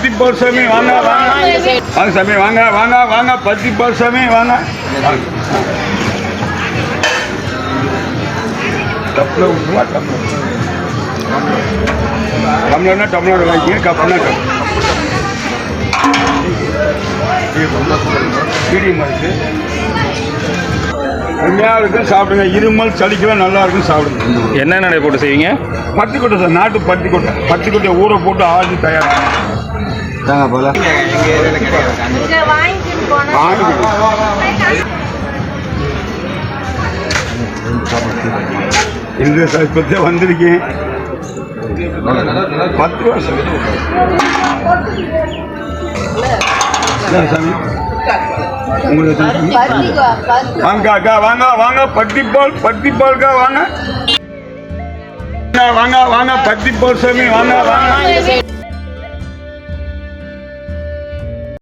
பத்திப்பால் சாமி வாங்க வாங்க வாங்க சாமி வாங்க வாங்க வாங்க பத்திப்பால் சாமி வாங்க டம்ளர்னா டம்ளர் வாங்கிங்க கப்னா கப் மீடியமாக இருக்கு உண்மையாக இருக்கும் சாப்பிடுங்க இருமல் சளிக்கெல்லாம் நல்லா இருக்கும் சாப்பிடுங்க என்ன நடை போட்டு செய்வீங்க பட்டிக்கொட்டை சார் நாட்டு பட்டிக்கொட்டை ஊற போட்டு ஆடி தயார் போல இந்த இப்பத்தே வந்திருக்கேன் 10 வருஷம் சாமி வாங்க அக்கா வாங்க வாங்க பட்டிப்பால்க்கா வாங்க வாங்க வாங்க பத்திப்பால் சாமி வாங்க வாங்க